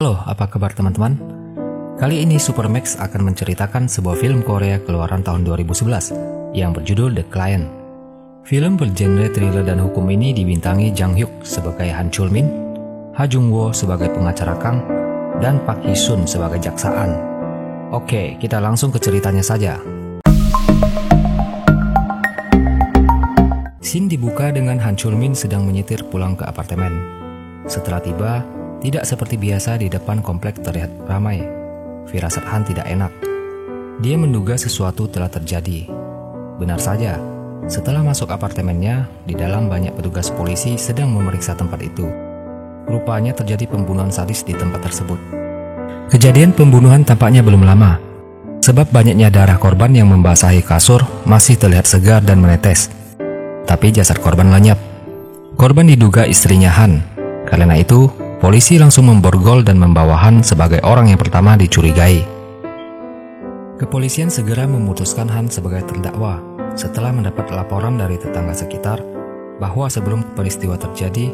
Halo, apa kabar teman-teman? Kali ini Supermax akan menceritakan sebuah film Korea keluaran tahun 2011 yang berjudul The Client. Film bergenre thriller dan hukum ini dibintangi Jang Hyuk sebagai Han Chul-min, Ha Jung-woo sebagai pengacara Kang, dan Park Hee-sun sebagai jaksaan. Oke, kita langsung ke ceritanya saja. Scene dibuka dengan Han Chul-min sedang menyetir pulang ke apartemen. Setelah tiba, tidak seperti biasa di depan komplek terlihat ramai. Firasat Han tidak enak. Dia menduga sesuatu telah terjadi. Benar saja, setelah masuk apartemennya, di dalam banyak petugas polisi sedang memeriksa tempat itu. Rupanya terjadi pembunuhan sadis di tempat tersebut. Kejadian pembunuhan tampaknya belum lama, sebab banyaknya darah korban yang membasahi kasur masih terlihat segar dan menetes. Tapi jasad korban lenyap. Korban diduga istrinya Han. Karena itu, polisi langsung memborgol dan membawa Han sebagai orang yang pertama dicurigai. Kepolisian segera memutuskan Han sebagai terdakwa setelah mendapat laporan dari tetangga sekitar bahwa sebelum peristiwa terjadi,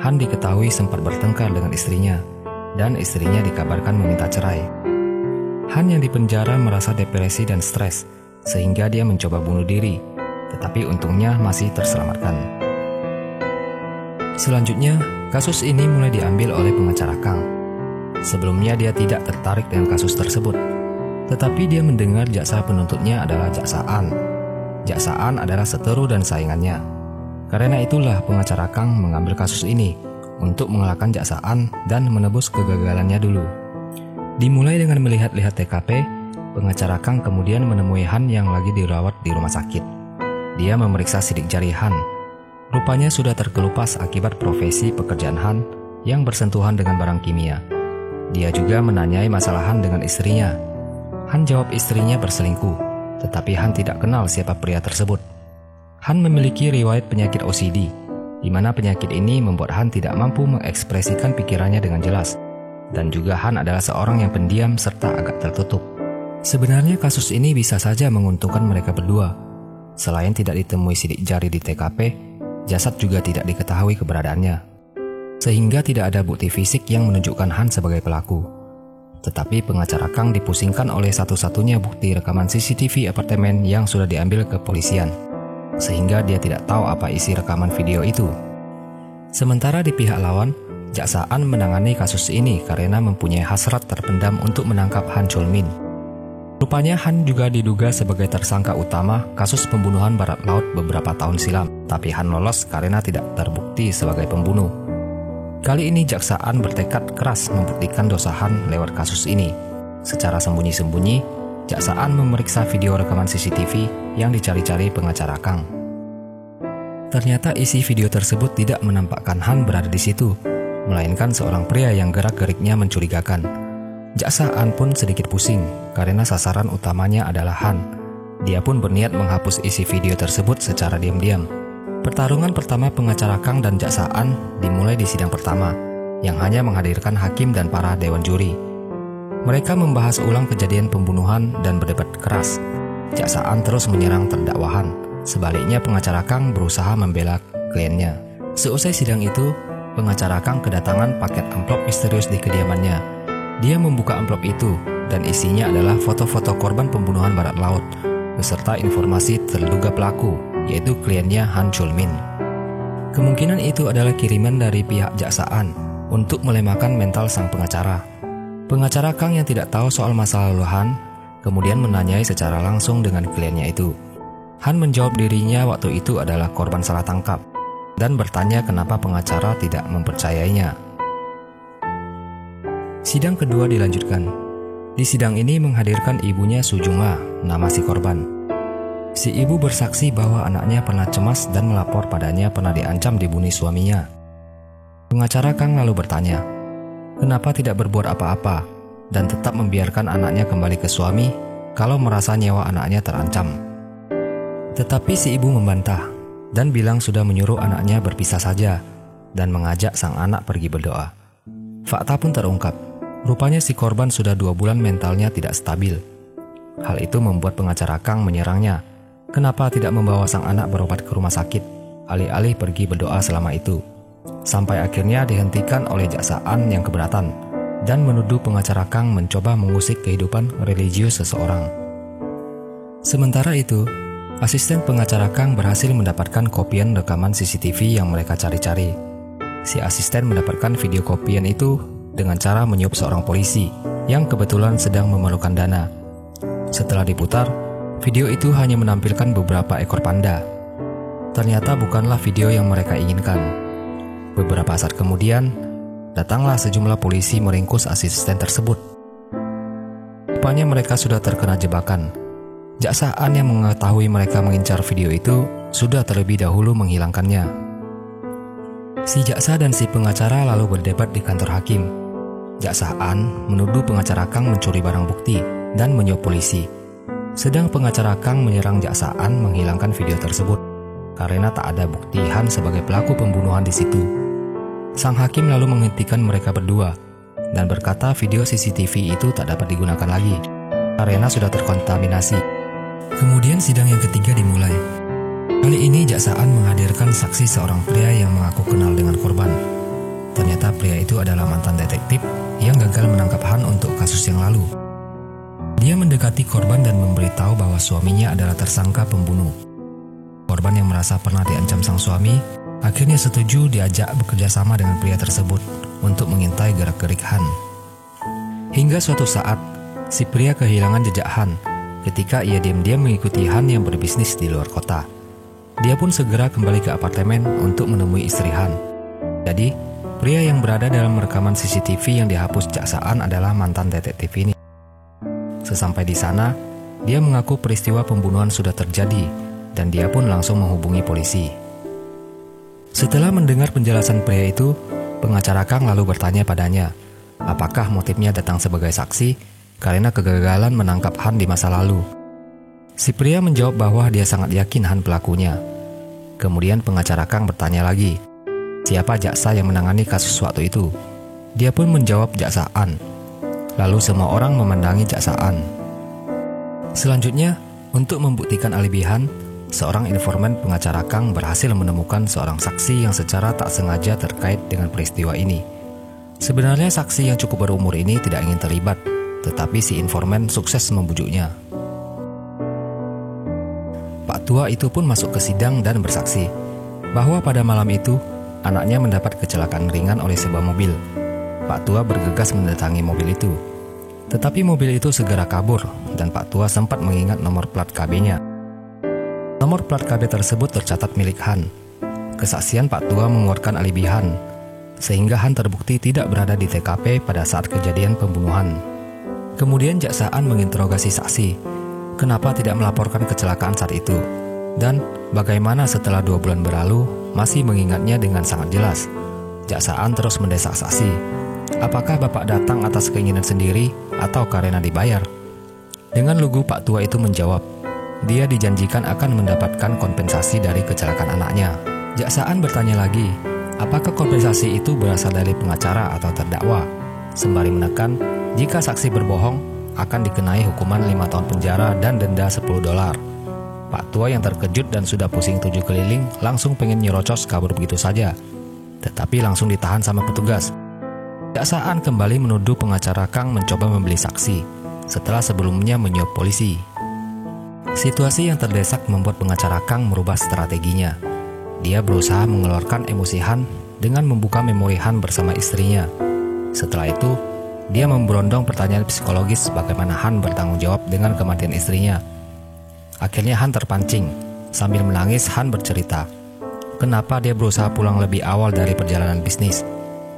Han diketahui sempat bertengkar dengan istrinya dan istrinya dikabarkan meminta cerai. Han yang dipenjara merasa depresi dan stres sehingga dia mencoba bunuh diri, tetapi untungnya masih terselamatkan. Selanjutnya, kasus ini mulai diambil oleh pengacara Kang. Sebelumnya dia tidak tertarik dengan kasus tersebut, tetapi dia mendengar jaksa penuntutnya adalah jaksaan. Jaksaan adalah seteru dan saingannya. Karena itulah pengacara Kang mengambil kasus ini untuk mengalahkan jaksaan dan menebus kegagalannya dulu. Dimulai dengan melihat-lihat TKP, pengacara Kang kemudian menemui Han yang lagi dirawat di rumah sakit. Dia memeriksa sidik jari Han. Rupanya sudah terkelupas akibat profesi pekerjaan Han yang bersentuhan dengan barang kimia. Dia juga menanyai masalah Han dengan istrinya. Han jawab istrinya berselingkuh, tetapi Han tidak kenal siapa pria tersebut. Han memiliki riwayat penyakit OCD, di mana penyakit ini membuat Han tidak mampu mengekspresikan pikirannya dengan jelas. Dan juga Han adalah seorang yang pendiam serta agak tertutup. Sebenarnya kasus ini bisa saja menguntungkan mereka berdua. Selain tidak ditemui sidik jari di TKP, jasad juga tidak diketahui keberadaannya, sehingga tidak ada bukti fisik yang menunjukkan Han sebagai pelaku. Tetapi pengacara Kang dipusingkan oleh satu-satunya bukti rekaman CCTV apartemen yang sudah diambil ke kepolisian, sehingga dia tidak tahu apa isi rekaman video itu. Sementara di pihak lawan, jaksaan menangani kasus ini karena mempunyai hasrat terpendam untuk menangkap Han Chul-min. Rupanya Han juga diduga sebagai tersangka utama kasus pembunuhan barat laut beberapa tahun silam, tapi Han lolos karena tidak terbukti sebagai pembunuh. Kali ini jaksaan bertekad keras membuktikan dosa Han lewat kasus ini. Secara sembunyi-sembunyi, jaksaan memeriksa video rekaman CCTV yang dicari-cari pengacara Kang. Ternyata isi video tersebut tidak menampakkan Han berada di situ, melainkan seorang pria yang gerak-geriknya mencurigakan. Jaksaan pun sedikit pusing karena sasaran utamanya adalah Han. Dia pun berniat menghapus isi video tersebut secara diam-diam. Pertarungan pertama pengacara Kang dan jaksaan dimulai di sidang pertama, yang hanya menghadirkan hakim dan para dewan juri. Mereka membahas ulang kejadian pembunuhan dan berdebat keras. Jaksaan terus menyerang terdakwa Han. Sebaliknya pengacara Kang berusaha membela kliennya. Seusai sidang itu, pengacara Kang kedatangan paket amplop misterius di kediamannya. Dia membuka amplop itu, dan isinya adalah foto-foto korban pembunuhan barat laut, beserta informasi terduga pelaku, yaitu kliennya Han Chul-min. Kemungkinan itu adalah kiriman dari pihak jaksaan untuk melemahkan mental sang pengacara. Pengacara Kang yang tidak tahu soal masa lalu Han, kemudian menanyai secara langsung dengan kliennya itu. Han menjawab dirinya waktu itu adalah korban salah tangkap, dan bertanya kenapa pengacara tidak mempercayainya. Sidang kedua dilanjutkan. Di sidang ini menghadirkan ibunya Sujunga, nama si korban. Si ibu bersaksi bahwa anaknya pernah cemas dan melapor padanya pernah diancam dibunuh suaminya. Pengacara Kang lalu bertanya, kenapa tidak berbuat apa-apa dan tetap membiarkan anaknya kembali ke suami kalau merasa nyawa anaknya terancam. Tetapi si ibu membantah dan bilang sudah menyuruh anaknya berpisah saja dan mengajak sang anak pergi berdoa. Fakta pun terungkap. Rupanya si korban sudah 2 bulan mentalnya tidak stabil. Hal itu membuat pengacara Kang menyerangnya. Kenapa tidak membawa sang anak berobat ke rumah sakit, alih-alih pergi berdoa selama itu? Sampai akhirnya dihentikan oleh jaksaan yang keberatan. dan menuduh pengacara Kang mencoba mengusik kehidupan religius seseorang. Sementara itu, asisten pengacara Kang berhasil mendapatkan kopian rekaman CCTV yang mereka cari-cari. Si asisten mendapatkan video kopian itu dengan cara meniup seorang polisi yang kebetulan sedang memerlukan dana. Setelah diputar, video itu hanya menampilkan beberapa ekor panda. Ternyata bukanlah video yang mereka inginkan. Beberapa saat kemudian, datanglah sejumlah polisi meringkus asisten tersebut. Rupanya mereka sudah terkena jebakan. Jaksaan yang mengetahui mereka mengincar video itu sudah terlebih dahulu menghilangkannya. Si jaksa dan si pengacara lalu berdebat di kantor hakim. Jaksaan menuduh pengacara Kang mencuri barang bukti dan menyuap polisi. Sedang pengacara Kang menyerang jaksaan menghilangkan video tersebut karena tak ada bukti Han sebagai pelaku pembunuhan di situ. Sang hakim lalu menghentikan mereka berdua dan berkata video CCTV itu tak dapat digunakan lagi karena sudah terkontaminasi. Kemudian sidang yang ketiga dimulai. Kali ini jaksaan menghadirkan saksi seorang pria yang mengaku kenal dengan korban. Ternyata pria itu adalah mantan detektif yang gagal menangkap Han untuk kasus yang lalu. Dia mendekati korban dan memberitahu bahwa suaminya adalah tersangka pembunuh. Korban yang merasa pernah diancam sang suami akhirnya setuju diajak bekerja sama dengan pria tersebut untuk mengintai gerak-gerik Han. Hingga suatu saat, si pria kehilangan jejak Han ketika ia diam-diam mengikuti Han yang berbisnis di luar kota. Dia pun segera kembali ke apartemen untuk menemui istri Han. Jadi, pria yang berada dalam rekaman CCTV yang dihapus jaksaan adalah mantan detektif ini. Sesampai di sana, dia mengaku peristiwa pembunuhan sudah terjadi dan dia pun langsung menghubungi polisi. Setelah mendengar penjelasan pria itu, pengacara Kang lalu bertanya padanya, apakah motifnya datang sebagai saksi karena kegagalan menangkap Han di masa lalu. Si pria menjawab bahwa dia sangat yakin Han pelakunya. Kemudian pengacara Kang bertanya lagi, siapa jaksa yang menangani kasus waktu itu? Dia pun menjawab jaksaan. Lalu semua orang memandangi jaksaan. Selanjutnya, untuk membuktikan alibi Han, seorang informan pengacara Kang berhasil menemukan seorang saksi yang secara tak sengaja terkait dengan peristiwa ini. Sebenarnya saksi yang cukup berumur ini tidak ingin terlibat, tetapi si informan sukses membujuknya. Pak tua itu pun masuk ke sidang dan bersaksi bahwa pada malam itu anaknya mendapat kecelakaan ringan oleh sebuah mobil. Pak tua bergegas mendatangi mobil itu, tetapi mobil itu segera kabur dan Pak tua sempat mengingat nomor plat KB-nya. Nomor plat KB tersebut tercatat milik Han. Kesaksian Pak tua menguatkan alibi Han, sehingga Han terbukti tidak berada di TKP pada saat kejadian pembunuhan. Kemudian jaksaan menginterogasi saksi, kenapa tidak melaporkan kecelakaan saat itu, dan bagaimana setelah 2 bulan berlalu masih mengingatnya dengan sangat jelas. Jaksaan terus mendesak saksi, apakah Bapak datang atas keinginan sendiri atau karena dibayar? Dengan lugu Pak tua itu menjawab, dia dijanjikan akan mendapatkan kompensasi dari kecelakaan anaknya. Jaksaan bertanya lagi, apakah kompensasi itu berasal dari pengacara atau terdakwa? Sembari menekan, jika saksi berbohong, akan dikenai hukuman 5 tahun penjara dan denda $10. Pak tua yang terkejut dan sudah pusing 7 keliling langsung pengen nyerocos kabur begitu saja, tetapi langsung ditahan sama petugas. Jaksaan kembali menuduh pengacara Kang mencoba membeli saksi, setelah sebelumnya menyuap polisi. Situasi yang terdesak membuat pengacara Kang merubah strateginya. Dia berusaha mengeluarkan emosi Han dengan membuka memori Han bersama istrinya. Setelah itu, dia memberondong pertanyaan psikologis bagaimana Han bertanggung jawab dengan kematian istrinya. Akhirnya Han terpancing. Sambil menangis, Han bercerita kenapa dia berusaha pulang lebih awal dari perjalanan bisnis,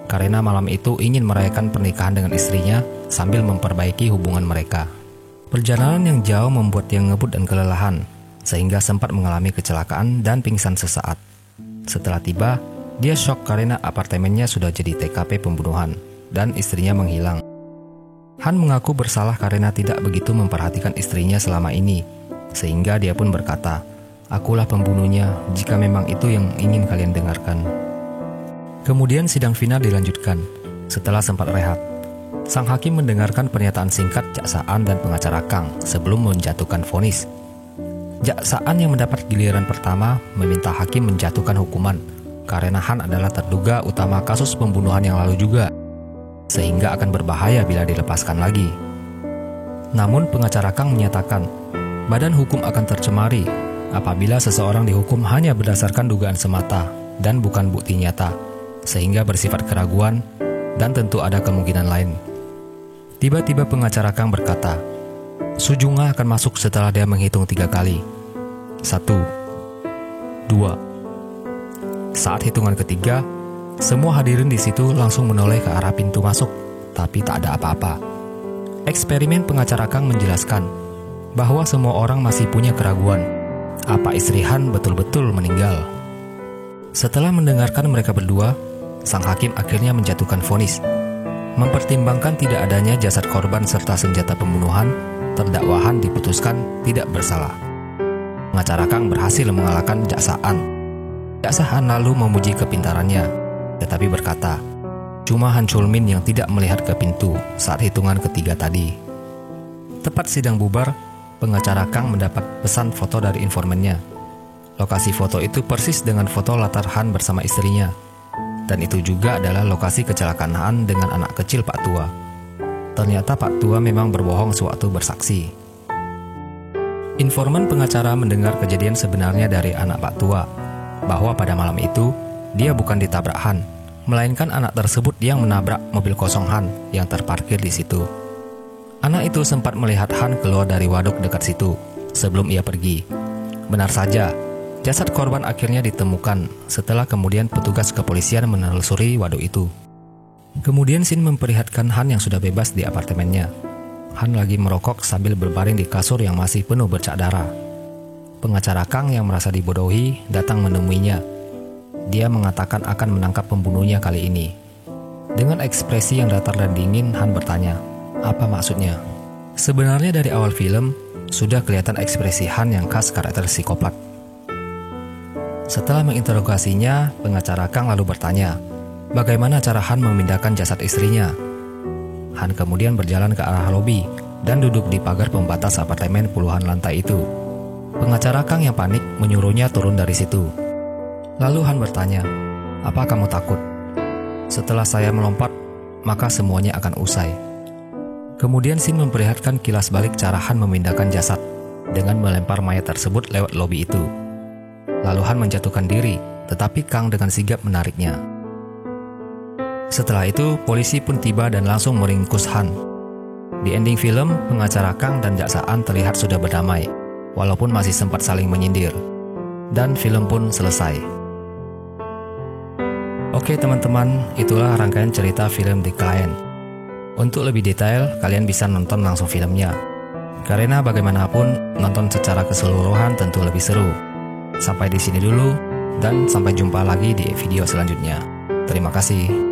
karena malam itu ingin merayakan pernikahan dengan istrinya sambil memperbaiki hubungan mereka. Perjalanan yang jauh membuat dia ngebut dan kelelahan, sehingga sempat mengalami kecelakaan dan pingsan sesaat. Setelah tiba, dia syok karena apartemennya sudah jadi TKP pembunuhan dan istrinya menghilang. Han mengaku bersalah karena tidak begitu memperhatikan istrinya selama ini, sehingga dia pun berkata, akulah pembunuhnya jika memang itu yang ingin kalian dengarkan. Kemudian sidang final dilanjutkan. Setelah sempat rehat, sang hakim mendengarkan pernyataan singkat jaksaan dan pengacara Kang sebelum menjatuhkan vonis. Jaksaan yang mendapat giliran pertama meminta hakim menjatuhkan hukuman karena Han adalah terduga utama kasus pembunuhan yang lalu juga. sehingga akan berbahaya bila dilepaskan lagi. Namun pengacara Kang menyatakan, badan hukum akan tercemari apabila seseorang dihukum hanya berdasarkan dugaan semata dan bukan bukti nyata, sehingga bersifat keraguan dan tentu ada kemungkinan lain. Tiba-tiba pengacara Kang berkata, Sujunga akan masuk setelah dia menghitung 3 kali. 1, 2. Saat hitungan ketiga, semua hadirin di situ langsung menoleh ke arah pintu masuk, tapi tak ada apa-apa. Eksperimen pengacara Kang menjelaskan bahwa semua orang masih punya keraguan, apa istri Han betul-betul meninggal. Setelah mendengarkan mereka berdua, sang hakim akhirnya menjatuhkan vonis. Mempertimbangkan tidak adanya jasad korban serta senjata pembunuhan, terdakwa Han diputuskan tidak bersalah. Pengacara Kang berhasil mengalahkan Jaksa An. Jaksa Han lalu memuji kepintarannya, tetapi berkata, cuma Han Chulmin yang tidak melihat ke pintu saat hitungan ketiga tadi. Tepat sidang bubar, pengacara Kang mendapat pesan foto dari informannya. Lokasi foto itu persis dengan foto latar Han bersama istrinya, dan itu juga adalah lokasi kecelakaan Han dengan anak kecil Pak Tua. Ternyata Pak Tua memang berbohong sewaktu bersaksi. Informan pengacara mendengar kejadian sebenarnya dari anak Pak Tua, bahwa pada malam itu, dia bukan ditabrak Han, melainkan anak tersebut yang menabrak mobil kosong Han yang terparkir di situ. Anak itu sempat melihat Han keluar dari waduk dekat situ, sebelum ia pergi. Benar saja, jasad korban akhirnya ditemukan setelah kemudian petugas kepolisian menelusuri waduk itu. Kemudian Sin memperlihatkan Han yang sudah bebas di apartemennya. Han lagi merokok sambil berbaring di kasur yang masih penuh bercak darah. Pengacara Kang yang merasa dibodohi datang menemuinya. Dia mengatakan akan menangkap pembunuhnya kali ini. Dengan ekspresi yang datar dan dingin, Han bertanya, apa maksudnya? Sebenarnya dari awal film, sudah kelihatan ekspresi Han yang khas karakter psikopat. Setelah menginterogasinya, pengacara Kang lalu bertanya, bagaimana cara Han memindahkan jasad istrinya? Han kemudian berjalan ke arah lobi dan duduk di pagar pembatas apartemen puluhan lantai itu. Pengacara Kang yang panik menyuruhnya turun dari situ. Lalu Han bertanya, apa kamu takut? Setelah saya melompat, maka semuanya akan usai. Kemudian Sin memperlihatkan kilas balik cara Han memindahkan jasad dengan melempar mayat tersebut lewat lobi itu. Lalu Han menjatuhkan diri, tetapi Kang dengan sigap menariknya. Setelah itu, polisi pun tiba dan langsung meringkus Han. Di ending film, pengacara Kang dan Jaksa An terlihat sudah berdamai, walaupun masih sempat saling menyindir. Dan film pun selesai. Oke teman-teman, itulah rangkaian cerita film The Client. Untuk lebih detail, kalian bisa nonton langsung filmnya. Karena bagaimanapun, nonton secara keseluruhan tentu lebih seru. Sampai di sini dulu, dan sampai jumpa lagi di video selanjutnya. Terima kasih.